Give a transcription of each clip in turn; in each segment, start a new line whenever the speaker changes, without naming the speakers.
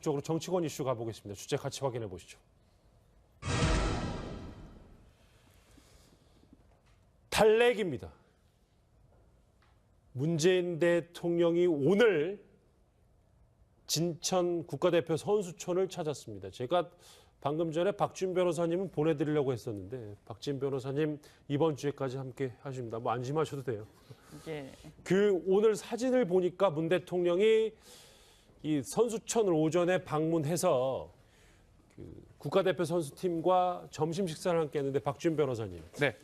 본격적으로 정치권 이슈 가보겠습니다. 주제 같이 확인해 보시죠. 탈핵입니다. 문재인 대통령이 오늘 진천 국가대표 선수촌을 찾았습니다. 제가 방금 전에 박준 변호사님은 보내드리려고 했었는데 박진 변호사님 이번 주에까지 함께 하십니다. 뭐 안심하셔도 돼요.
예.
그 오늘 사진을 보니까 문 대통령이 이 선수촌을 오전에 방문해서 그 국가대표 선수팀과 점심 식사를 함께 했는데 박준 변호사님.
네.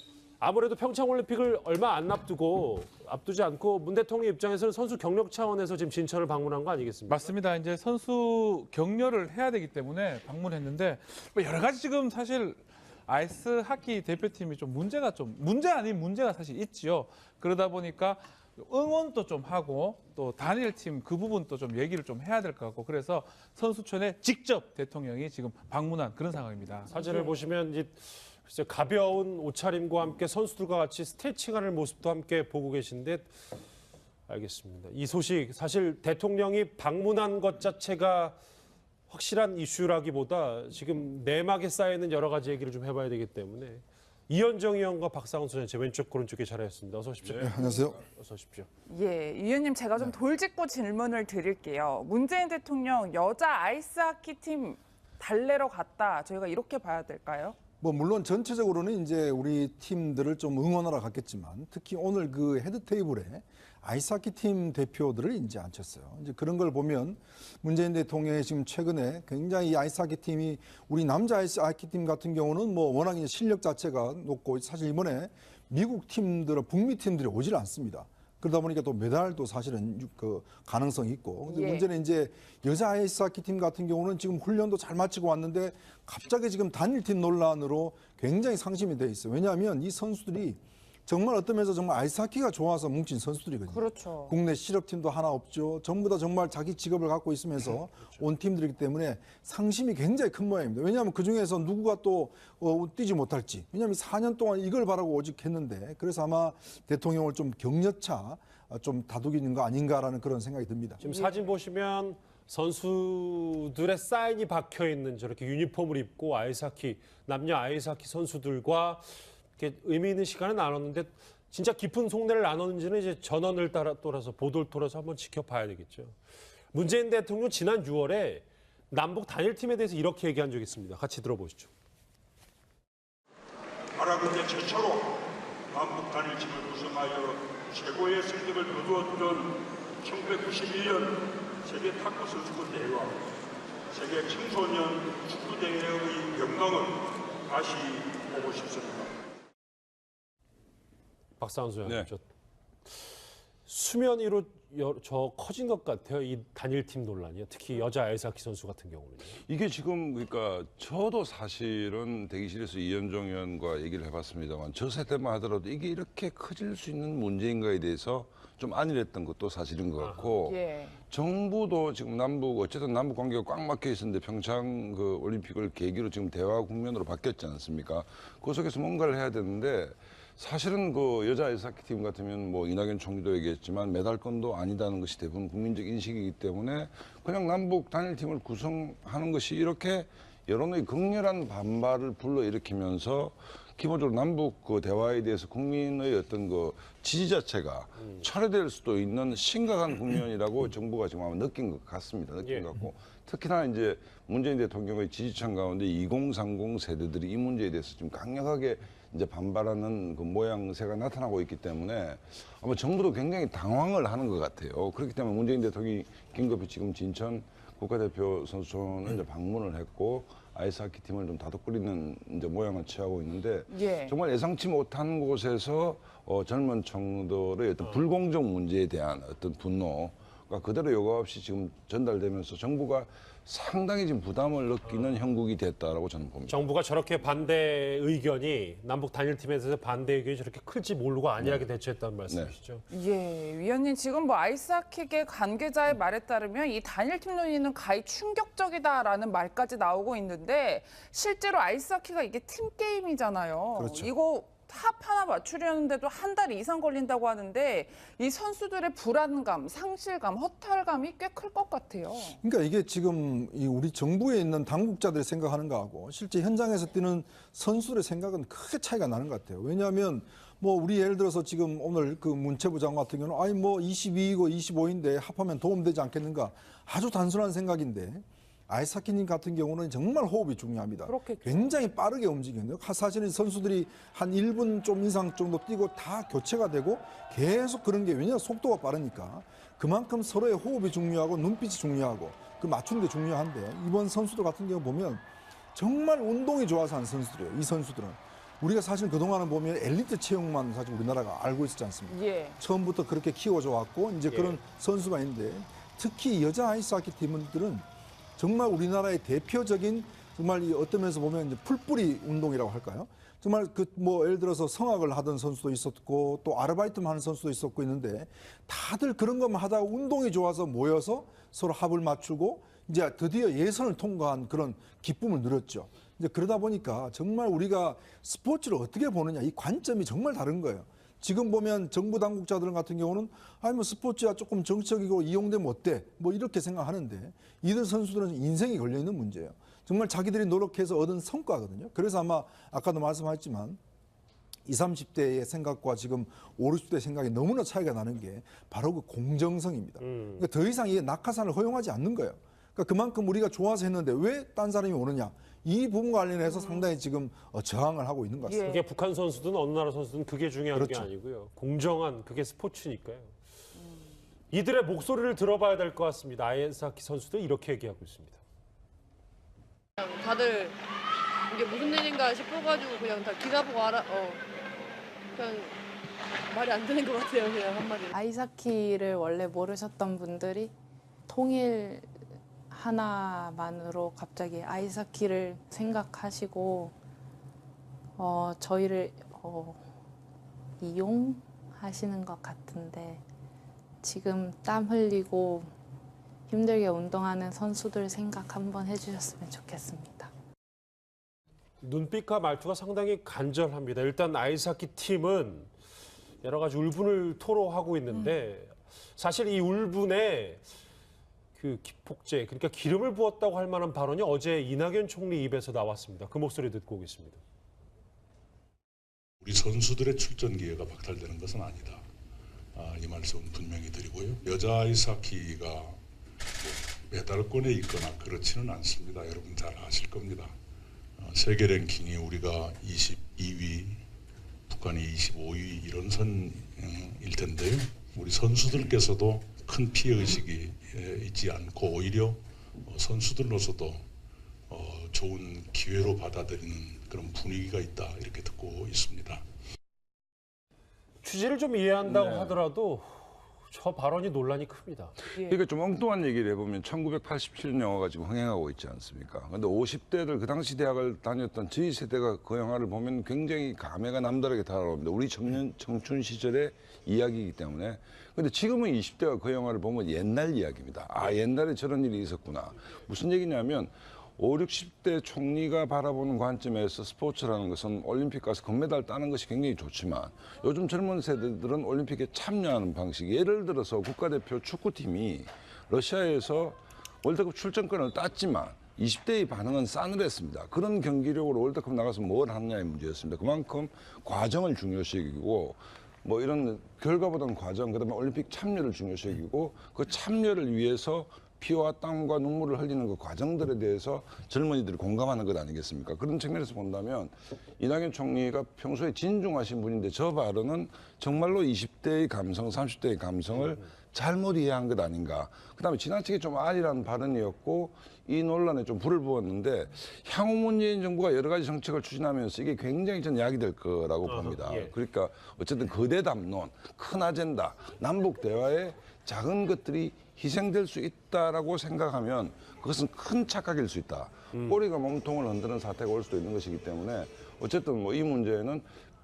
아무래도 평창올림픽을 얼마 안 앞두지 않고 문 대통령 입장에서는 선수 경력 차원에서 지금 진천을 방문한 거 아니겠습니까?
맞습니다. 이제 선수 격려를 해야 되기 때문에 방문했는데 뭐 여러 가지 지금 사실 아이스 하키 대표팀이 문제 아닌 문제가 사실 있지요. 그러다 보니까 응원도 좀 하고 또 단일팀 그 부분도 좀 얘기를 좀 해야 될 것 같고 그래서 선수촌에 직접 대통령이 지금 방문한 그런 상황입니다.
사진을 보시면 이제 글쎄 가벼운 옷차림과 함께 선수들과 같이 스트레칭하는 모습도 함께 보고 계신데 알겠습니다. 이 소식 사실 대통령이 방문한 것 자체가 확실한 이슈라기보다 지금 내막에 쌓여있는 여러 가지 얘기를 좀 해봐야 되기 때문에 이현정 의원과 박상훈 소장 제 왼쪽 오른쪽에 자리했습니다. 어서 오십시오.
네, 안녕하세요.
어서 오십시오.
예, 위원님 제가 좀 돌직구 질문을 드릴게요. 문재인 대통령 여자 아이스하키 팀 달래러 갔다. 저희가 이렇게 봐야 될까요?
뭐 물론 전체적으로는 이제 우리 팀들을 좀 응원하러 갔겠지만 특히 오늘 그 헤드 테이블에 아이스하키 팀 대표들을 이제 앉혔어요. 이제 그런 걸 보면 문재인 대통령이 지금 최근에 굉장히 이 아이스하키 팀이 우리 남자 아이스하키 팀 같은 경우는 뭐 워낙 이제 실력 자체가 높고 사실 이번에 미국 팀들은 북미 팀들이 오질 않습니다. 그러다 보니까 또 메달도 사실은 그 가능성이 있고. 근데
예.
문제는 이제 여자 아이스하키 팀 같은 경우는 지금 훈련도 잘 마치고 왔는데 갑자기 지금 단일팀 논란으로 굉장히 상심이 돼 있어요. 왜냐하면 이 선수들이 정말 어떤 면에서 정말 아이스하키가 좋아서 뭉친 선수들이거든요.
그렇죠.
국내 실업팀도 하나 없죠. 전부 다 정말 자기 직업을 갖고 있으면서 온 팀들이기 때문에 상심이 굉장히 큰 모양입니다. 왜냐하면 그중에서 누구가 또 뛰지 못할지. 왜냐하면 4년 동안 이걸 바라고 오직 했는데 그래서 아마 대통령을 좀 격려차 좀 다독이는 거 아닌가라는 그런 생각이 듭니다.
지금 사진 보시면 선수들의 사인이 박혀 있는 저렇게 유니폼을 입고 남녀 아이스하키 선수들과 이렇게 의미 있는 시간을 나눴는데 진짜 깊은 속내를 나눴는지는 이제 전원을 따라서 보도를 통해서 한번 지켜봐야 되겠죠. 문재인 대통령 지난 6월에 남북 단일팀에 대해서 이렇게 얘기한 적이 있습니다. 같이 들어보시죠.
아랍인의 최초로 남북 단일팀을 구성하여 최고의 성적을 거두었던 1991년 세계 탁구 선수권 대회와 세계 청소년 축구 대회의 영광을 다시 보고 싶습니다.
박상훈 소장님,
네.
수면 위로 저 커진 것 같아요. 이 단일팀 논란이요. 특히 여자 아이스하키 선수 같은 경우는요.
이게 지금 그러니까 저도 사실은 대기실에서 이현정 의원과 얘기를 해봤습니다만 저 세대만 하더라도 이게 이렇게 커질 수 있는 문제인가에 대해서 좀 안일했던 것도 사실인 것 같고
예.
정부도 지금 어쨌든 남북 관계가 꽉 막혀 있었는데 평창 그 올림픽을 계기로 지금 대화 국면으로 바뀌었지 않습니까? 그 속에서 뭔가를 해야 되는데 사실은 그 여자 아이스하키 팀 같으면 뭐 이낙연 총리도 얘기했지만 메달권도 아니다는 것이 대부분 국민적 인식이기 때문에 그냥 남북 단일팀을 구성하는 것이 이렇게 여론의 극렬한 반발을 불러일으키면서 기본적으로 남북 그 대화에 대해서 국민의 어떤 그 지지 자체가 철회될 수도 있는 심각한 국면이라고 정부가 지금 아마 느낀 것 같습니다. 느낀 것 같고 특히나 이제 문재인 대통령의 지지층 가운데 2030 세대들이 이 문제에 대해서 좀 강력하게 이제 반발하는 그 모양새가 나타나고 있기 때문에 아마 정부도 굉장히 당황을 하는 것 같아요. 그렇기 때문에 문재인 대통령이 긴급히 지금 진천 국가대표 선수촌을 이제 방문을 했고 아이스하키 팀을 좀 다독거리는 이제 모양을 취하고 있는데
예.
정말 예상치 못한 곳에서 젊은 청년들의 어떤 불공정 문제에 대한 어떤 분노가 그대로 요가 없이 지금 전달되면서 정부가 상당히 지금 부담을 느끼는 형국이 됐다라고 저는 봅니다.
정부가 저렇게 반대 의견이 남북 단일팀에 대해서 반대 의견이 저렇게 클지 모르고 안일하게 대처했다는 말씀이시죠?
예, 위원님 지금 뭐 아이스하키계 관계자의 말에 따르면 이 단일팀 논의는 가히 충격적이다라는 말까지 나오고 있는데 실제로 아이스하키가 이게 팀 게임이잖아요.
그렇죠.
이거 탑 하나 맞추려는데도 한 달 이상 걸린다고 하는데 이 선수들의 불안감, 상실감, 허탈감이 꽤 클 것 같아요.
그러니까 이게 지금 이 우리 정부에 있는 당국자들이 생각하는 거하고 실제 현장에서 뛰는 선수들의 생각은 크게 차이가 나는 것 같아요. 왜냐하면 뭐 우리 예를 들어서 지금 오늘 그 문체부 장관 같은 경우는 아니 뭐 22이고 25인데 합하면 도움되지 않겠는가 아주 단순한 생각인데 아이스하키님 같은 경우는 정말 호흡이 중요합니다.
그렇겠죠.
굉장히 빠르게 움직이는데요. 사실은 선수들이 한 1분 좀 이상 정도 뛰고 다 교체가 되고 계속 그런 게 왜냐하면 속도가 빠르니까 그만큼 서로의 호흡이 중요하고 눈빛이 중요하고 그 맞추는 게 중요한데 이번 선수들 같은 경우 보면 정말 운동이 좋아서 하는 선수들이에요. 이 선수들은. 우리가 사실 그동안은 보면 엘리트 체육만 사실 우리나라가 알고 있었지 않습니까?
예.
처음부터 그렇게 키워져 왔고 이제 그런 선수가 있는데 특히 여자 아이스하키 팀들은 정말 우리나라의 대표적인 정말 이 어떤 면에서 보면 이제 풀뿌리 운동이라고 할까요? 정말 그 뭐 예를 들어서 성악을 하던 선수도 있었고 또 아르바이트만 하는 선수도 있었고 있는데 다들 그런 것만 하다가 운동이 좋아서 모여서 서로 합을 맞추고 이제 드디어 예선을 통과한 그런 기쁨을 누렸죠. 이제 그러다 보니까 정말 우리가 스포츠를 어떻게 보느냐 이 관점이 정말 다른 거예요. 지금 보면 정부 당국자들 같은 경우는 아니 뭐 스포츠야 조금 정적이고 이용되면 어때? 뭐 이렇게 생각하는데 이들 선수들은 인생이 걸려 있는 문제예요. 정말 자기들이 노력해서 얻은 성과거든요. 그래서 아마 아까도 말씀하셨지만 20, 30대의 생각과 지금 50, 60대 생각이 너무나 차이가 나는 게 바로 그 공정성입니다. 그러니까 더 이상 이게 낙하산을 허용하지 않는 거예요. 그러니까 그만큼 우리가 좋아서 했는데 왜 딴 사람이 오느냐? 이 부분과 관련해서 상당히 지금 저항을 하고 있는 것 같습니다.
그게 북한 선수든 어느 나라 선수든 그게 중요한
그렇죠.
게 아니고요. 공정한 그게 스포츠니까요. 이들의 목소리를 들어봐야 될 것 같습니다. 아이스하키 선수들 이렇게 얘기하고 있습니다.
다들 이게 무슨 일인가 싶어가지고 그냥 다 기사 보고 그냥 말이 안 되는 것 같아요. 그냥 한마디로.
아이스하키를 원래 모르셨던 분들이 통일 하나만으로 갑자기 아이스하키를 생각하시고 저희를 이용하시는 것 같은데 지금 땀 흘리고 힘들게 운동하는 선수들 생각 한번 해주셨으면 좋겠습니다.
눈빛과 말투가 상당히 간절합니다. 일단 아이스하키 팀은 여러 가지 울분을 토로하고 있는데 사실 이 울분에 그 기폭제, 그러니까 기름을 부었다고 할 만한 발언이 어제 이낙연 총리 입에서 나왔습니다. 그 목소리 듣고 오겠습니다.
우리 선수들의 출전 기회가 박탈되는 것은 아니다. 이 말씀 분명히 드리고요. 여자 아이스하키가 뭐 메달권에 있거나 그렇지는 않습니다. 여러분 잘 아실 겁니다. 세계 랭킹이 우리가 22위, 북한이 25위 이런 선일 텐데요. 우리 선수들께서도 큰 피해의식이 있지 않고 오히려 선수들로서도 좋은 기회로 받아들이는 그런 분위기가 있다 이렇게 듣고 있습니다.
취지를 좀 이해한다고
네.
하더라도 저 발언이 논란이 큽니다.
그러니까 좀 엉뚱한 얘기를 해보면 1987년 영화가 지금 흥행하고 있지 않습니까? 근데 50대들 그 당시 대학을 다녔던 저희 세대가 그 영화를 보면 굉장히 감회가 남다르게 다가옵니다. 우리 청춘 시절의 이야기이기 때문에. 근데 지금은 20대가 그 영화를 보면 옛날 이야기입니다. 아, 옛날에 저런 일이 있었구나. 무슨 얘기냐면 5, 60대 총리가 바라보는 관점에서 스포츠라는 것은 올림픽 가서 금메달 따는 것이 굉장히 좋지만 요즘 젊은 세대들은 올림픽에 참여하는 방식이 예를 들어서 국가대표 축구팀이 러시아에서 월드컵 출전권을 땄지만 20대의 반응은 싸늘했습니다. 그런 경기력으로 월드컵 나가서 뭘 하느냐의 문제였습니다. 그만큼 과정을 중요시 여기고 뭐 이런 결과보다는 과정, 그다음에 올림픽 참여를 중요시 여기고 그 참여를 위해서 피와 땀과 눈물을 흘리는 그 과정들에 대해서 젊은이들이 공감하는 것 아니겠습니까? 그런 측면에서 본다면 이낙연 총리가 평소에 진중하신 분인데 저 발언은 정말로 20대의 감성, 30대의 감성을 잘못 이해한 것 아닌가. 그다음에 지나치게 좀 아니라는 발언이었고 이 논란에 좀 불을 부었는데 향후 문재인 정부가 여러 가지 정책을 추진하면서 이게 굉장히 전 야기될 거라고 봅니다.
예.
그러니까 어쨌든 거대 담론, 큰 아젠다, 남북 대화에 작은 것들이 희생될 수 있다라고 생각하면 그것은 큰 착각일 수 있다. 꼬리가 몸통을 흔드는 사태가 올 수도 있는 것이기 때문에 어쨌든 뭐 이 문제는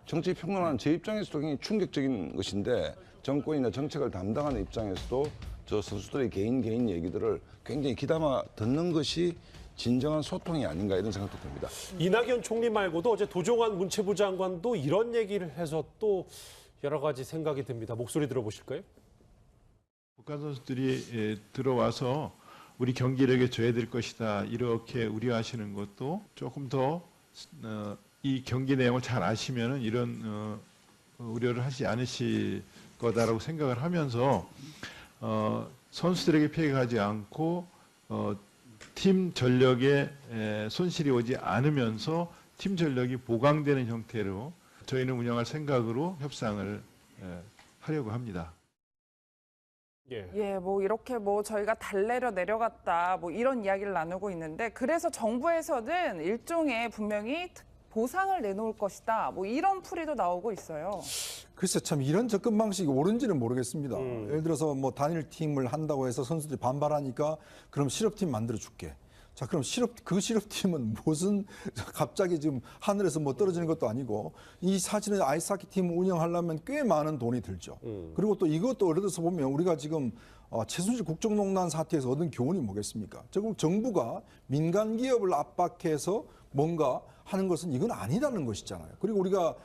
정치 평론하는 제 입장에서도 굉장히 충격적인 것인데 정권이나 정책을 담당하는 입장에서도 저 선수들의 개인 얘기들을 굉장히 귀담아 듣는 것이 진정한 소통이 아닌가 이런 생각도 듭니다.
이낙연 총리 말고도 어제 도종환 문체부 장관도 이런 얘기를 해서 또 여러 가지 생각이 듭니다. 목소리 들어보실까요?
북한 선수들이 들어와서 우리 경기력에 저해될 것이다 이렇게 우려하시는 것도 조금 더 이 경기 내용을 잘 아시면은 이런 우려를 하지 않으실 거다라고 생각을 하면서 선수들에게 피해가 가지 않고 팀 전력에 손실이 오지 않으면서 팀 전력이 보강되는 형태로 저희는 운영할 생각으로 협상을 하려고 합니다.
예, 뭐 이렇게 뭐 저희가 달래려 내려갔다 뭐 이런 이야기를 나누고 있는데 그래서 정부에서는 일종의 분명히 보상을 내놓을 것이다 뭐 이런 풀이도 나오고 있어요.
글쎄 참 이런 접근 방식이 옳은지는 모르겠습니다. 예를 들어서 뭐 단일 팀을 한다고 해서 선수들이 반발하니까 그럼 실업팀 만들어 줄게. 자 그럼 그 실업팀은 무슨 갑자기 지금 하늘에서 뭐 떨어지는 것도 아니고 이 사실은 아이스하키 팀을 운영하려면 꽤 많은 돈이 들죠. 그리고 또 이것도 예를 들어서 보면 우리가 지금 최순실 국정농단 사태에서 얻은 교훈이 뭐겠습니까? 결국 정부가 민간 기업을 압박해서 뭔가 하는 것은 이건 아니라는 것이잖아요. 그리고 우리가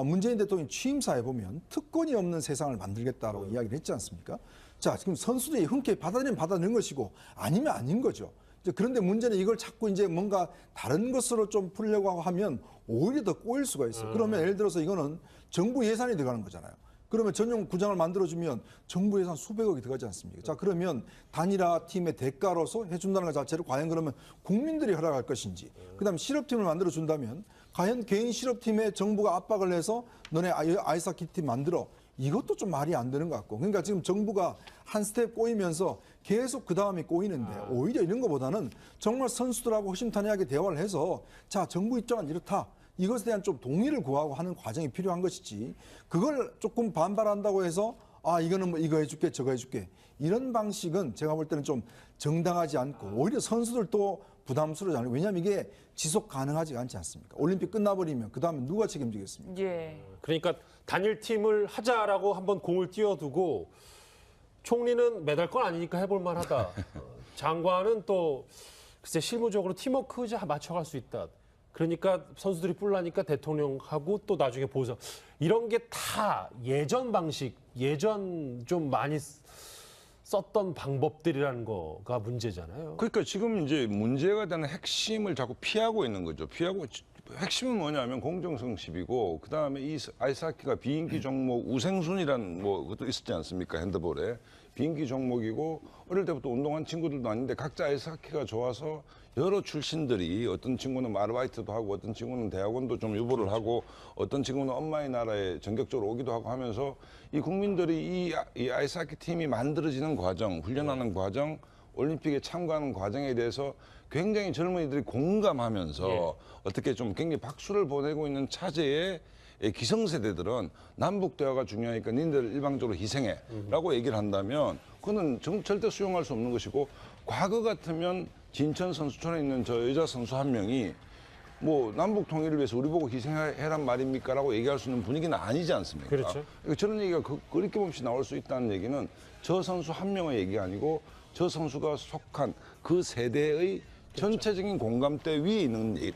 문재인 대통령 취임사에 보면 특권이 없는 세상을 만들겠다라고 이야기를 했지 않습니까? 자 지금 선수들이 흔쾌히 받아들이면 받아들이는 것이고 아니면 아닌 거죠. 그런데 문제는 이걸 자꾸 이제 뭔가 다른 것으로 좀 풀려고 하면 오히려 더 꼬일 수가 있어요. 그러면 예를 들어서 이거는 정부 예산이 들어가는 거잖아요. 그러면 전용 구장을 만들어주면 정부 예산 수백억이 들어가지 않습니까? 자 그러면 단일화 팀의 대가로서 해준다는 것 자체를 과연 그러면 국민들이 허락할 것인지, 그다음에 실업팀을 만들어준다면 과연 개인 실업팀에 정부가 압박을 해서 너네 아이스하키 팀 만들어, 이것도 좀 말이 안 되는 것 같고. 그러니까 지금 정부가 한 스텝 꼬이면서 계속 그 다음에 꼬이는데 오히려 이런 것보다는 정말 선수들하고 허심탄회하게 대화를 해서 자 정부 입장은 이렇다. 이것에 대한 좀 동의를 구하고 하는 과정이 필요한 것이지 그걸 조금 반발한다고 해서 이거는 뭐 이거 해줄게 저거 해줄게 이런 방식은 제가 볼 때는 좀 정당하지 않고 오히려 선수들도 부담스러워지 않아요. 왜냐하면 이게 지속 가능하지 않지 않습니까? 올림픽 끝나버리면 그 다음에 누가 책임지겠습니까?
예.
그러니까 단일 팀을 하자라고 한번 공을 띄워두고 총리는 매달 건 아니니까 해볼 만하다. 장관은 또 글쎄 실무적으로 팀워크 맞춰갈 수 있다. 그러니까 선수들이 뿔나니까 대통령하고 또 나중에 보상. 이런 게 다 예전 방식, 예전 좀 많이 썼던 방법들이라는 거가 문제잖아요.
그러니까 지금 이제 문제가 되는 핵심을 자꾸 피하고 있는 거죠. 핵심은 뭐냐면 공정성십이고 그다음에 이 아이스하키가 비인기 종목 우생순이라는 뭐 그것도 있었지 않습니까? 핸드볼에 비인기 종목이고 어릴 때부터 운동한 친구들도 아닌데 각자 아이스하키가 좋아서 여러 출신들이 어떤 친구는 아르바이트도 하고 어떤 친구는 대학원도 좀 유보를 하고 어떤 친구는 엄마의 나라에 전격적으로 오기도 하고 하면서 이 국민들이 이 아이스하키 팀이 만들어지는 과정, 훈련하는 과정, 올림픽에 참가하는 과정에 대해서 굉장히 젊은이들이 공감하면서 어떻게 좀 굉장히 박수를 보내고 있는 차제에 기성세대들은 남북 대화가 중요하니까 니들 일방적으로 희생해라고 얘기를 한다면 그거는 절대 수용할 수 없는 것이고 과거 같으면 진천 선수촌에 있는 저 여자 선수 한 명이 뭐 남북 통일을 위해서 우리 보고 희생해란 말입니까라고 얘기할 수 있는 분위기는 아니지 않습니까?
그렇죠.
저런 얘기가 그립김없이 나올 수 있다는 얘기는 저 선수 한 명의 얘기가 아니고 저 선수가 속한 그 세대의 전체적인 공감대 위에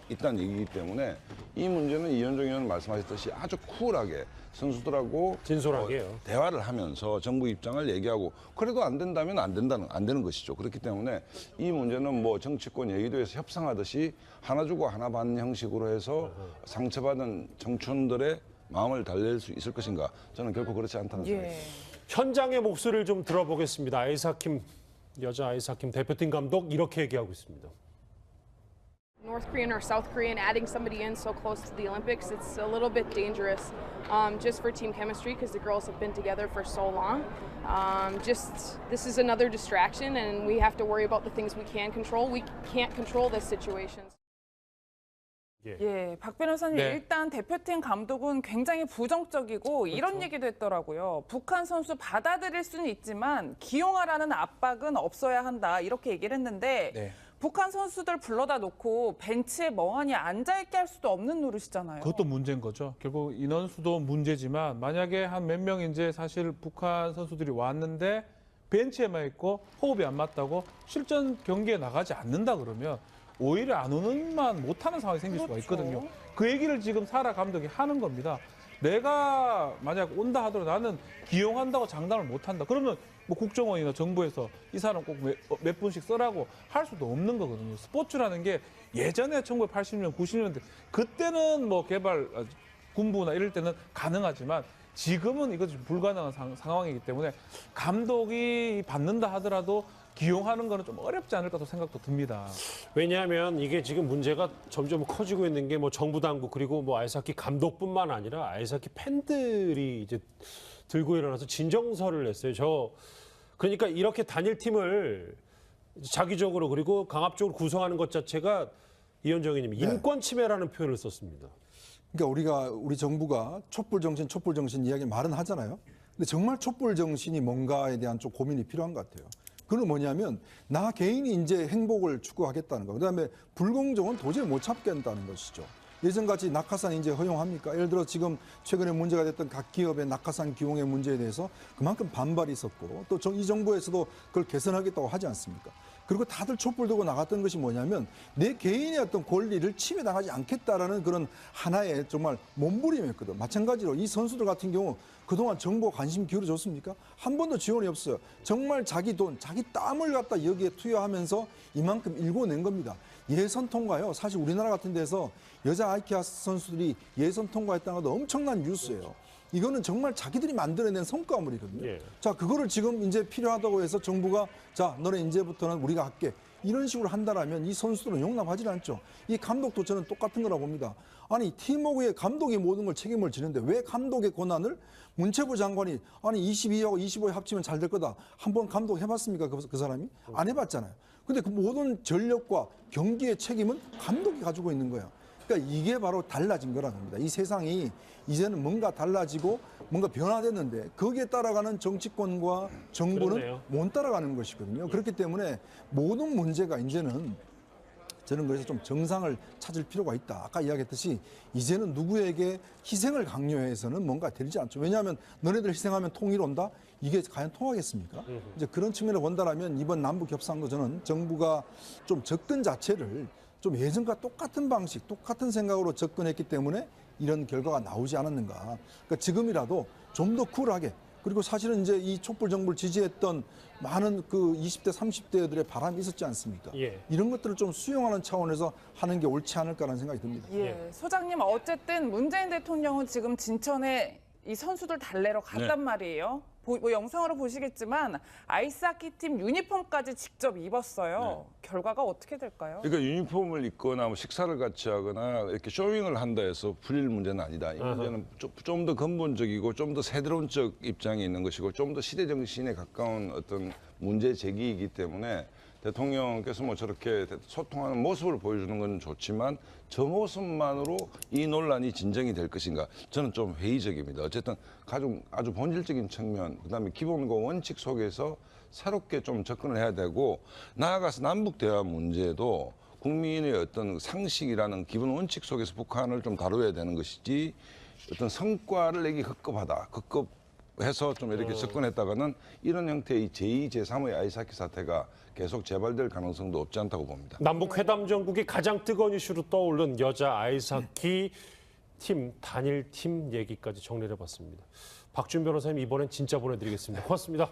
있다는 얘기이기 때문에 이 문제는 이현정 의원 말씀하셨듯이 아주 쿨하게 선수들하고
진솔하게요.
대화를 하면서 정부 입장을 얘기하고 그래도 안 된다면 안 되는 것이죠. 그렇기 때문에 이 문제는 뭐 정치권 여의도에서 협상하듯이 하나 주고 하나 받는 형식으로 해서 상처받은 청춘들의 마음을 달랠 수 있을 것인가? 저는 결코 그렇지 않다는 생각입니다.
현장의 목소리를 좀 들어보겠습니다. 여자 아이스하키 대표팀 감독 이렇게 얘기하고 있습니다.
North Korean or South Korean, adding somebody in so close to the Olympics, it's a little bit dangerous just for team chemistry because the girls have been together for so long. This is another distraction and we have to worry about the things we can control. We can't control this situation.
예, 박 변호사님 일단 대표팀 감독은 굉장히 부정적이고 이런 얘기도 했더라고요. 북한 선수 받아들일 수는 있지만 기용하라는 압박은 없어야 한다 이렇게 얘기를 했는데 북한 선수들 불러다 놓고 벤치에 멍하니 앉아있게 할 수도 없는 노릇이잖아요.
그것도 문제인 거죠. 결국 인원수도 문제지만 만약에 한 몇 명 이제 사실 북한 선수들이 왔는데 벤치에만 있고 호흡이 안 맞다고 실전 경기에 나가지 않는다 그러면 오히려 안 오는만 못하는 상황이 생길 수가 있거든요. 그 얘기를 지금 사라 감독이 하는 겁니다. 내가 만약 온다 하더라도 나는 기용한다고 장담을 못한다. 그러면 뭐 국정원이나 정부에서 이 사람 꼭 몇 분씩 쓰라고 할 수도 없는 거거든요. 스포츠라는 게 예전에 1980년, 90년대 그때는 뭐 개발 군부나 이럴 때는 가능하지만 지금은 이것이 불가능한 상황이기 때문에 감독이 받는다 하더라도 기용하는 거는 좀 어렵지 않을까 또 생각도 듭니다.
왜냐하면 이게 지금 문제가 점점 커지고 있는 게 뭐 정부 당국 그리고 뭐 아이스하키 감독뿐만 아니라 아이스하키 팬들이 이제 들고 일어나서 진정서를 냈어요. 그러니까 이렇게 단일 팀을 자기적으로 그리고 강압적으로 구성하는 것 자체가 이현정 의원님이 인권 침해라는 표현을 썼습니다.
그러니까 우리 정부가 촛불 정신 이야기 말은 하잖아요. 근데 정말 촛불 정신이 뭔가에 대한 좀 고민이 필요한 것 같아요. 그건 뭐냐면 나 개인이 이제 행복을 추구하겠다는 거. 그다음에 불공정은 도저히 못 참겠다는 것이죠. 예전같이 낙하산 이제 허용합니까? 예를 들어 지금 최근에 문제가 됐던 각 기업의 낙하산 기용의 문제에 대해서 그만큼 반발이 있었고 또 이 정부에서도 그걸 개선하겠다고 하지 않습니까? 그리고 다들 촛불 들고 나갔던 것이 뭐냐면 내 개인의 어떤 권리를 침해당하지 않겠다라는 그런 하나의 정말 몸부림이었거든. 마찬가지로 이 선수들 같은 경우 그동안 정부가 관심 기울여줬습니까? 한 번도 지원이 없어요. 정말 자기 돈, 자기 땀을 갖다 여기에 투여하면서 이만큼 일궈낸 겁니다. 예선 통과요. 사실 우리나라 같은 데서 여자 아이키아 선수들이 예선 통과했다는 것도 엄청난 뉴스예요. 이거는 정말 자기들이 만들어낸 성과물이거든요.
예.
자, 그거를 지금 이제 필요하다고 해서 정부가 자, 너네 이제부터는 우리가 할게. 이런 식으로 한다라면 이 선수들은 용납하지 않죠. 이 감독도 저는 똑같은 거라고 봅니다. 아니, 팀워크에 감독이 모든 걸 책임을 지는데 왜 감독의 권한을 문체부 장관이 아니 22하고 25에 합치면 잘 될 거다. 한번 감독 해봤습니까? 그 사람이? 안 해봤잖아요. 근데 그 모든 전력과 경기의 책임은 감독이 가지고 있는 거예요. 그러니까 이게 바로 달라진 거라는 겁니다. 이 세상이 이제는 뭔가 달라지고 뭔가 변화됐는데 거기에 따라가는 정치권과 정부는
그렇네요.
못 따라가는 것이거든요. 그렇기 때문에 모든 문제가 이제는 저는 그래서 좀 정상을 찾을 필요가 있다. 아까 이야기했듯이 이제는 누구에게 희생을 강요해서는 뭔가 되지 않죠. 왜냐하면 너네들 희생하면 통일 온다? 이게 과연 통하겠습니까? 이제 그런 측면을 본다라면 이번 남북 협상도 저는 정부가 좀 접근 자체를 좀 예전과 똑같은 방식, 똑같은 생각으로 접근했기 때문에 이런 결과가 나오지 않았는가. 그러니까 지금이라도 좀 더 쿨하게 그리고 사실은 이제 이 촛불 정부를 지지했던 많은 그 20대, 30대들의 바람이 있었지 않습니까?
예.
이런 것들을 좀 수용하는 차원에서 하는 게 옳지 않을까라는 생각이 듭니다.
예, 소장님 어쨌든 문재인 대통령은 지금 진천에 이 선수들 달래러 갔단 말이에요. 뭐 영상으로 보시겠지만 아이스하키 팀 유니폼까지 직접 입었어요. 결과가 어떻게 될까요?
그러니까 유니폼을 입거나 뭐 식사를 같이 하거나 이렇게 쇼윙을 한다 해서 풀릴 문제는 아니다. 이 문제는 좀 더 근본적이고 좀 더 세드론적 입장에 있는 것이고 좀 더 시대 정신에 가까운 어떤 문제 제기이기 때문에 대통령께서 뭐 저렇게 소통하는 모습을 보여주는 건 좋지만 저 모습만으로 이 논란이 진정이 될 것인가 저는 좀 회의적입니다. 어쨌든 아주 본질적인 측면 그다음에 기본과 원칙 속에서 새롭게 좀 접근을 해야 되고 나아가서 남북 대화 문제도 국민의 어떤 상식이라는 기본 원칙 속에서 북한을 좀 다뤄야 되는 것이지 어떤 성과를 내기 급급하다. 급급해서 좀 이렇게 접근했다가는 이런 형태의 제2, 제3의 아이스하키 사태가 계속 재발될 가능성도 없지 않다고 봅니다.
남북 회담 전국이 가장 뜨거운 이슈로 떠오른 여자 아이스하키 팀 단일 팀 얘기까지 정리를 해봤습니다. 박준 변호사님 이번엔 진짜 보내드리겠습니다. 고맙습니다.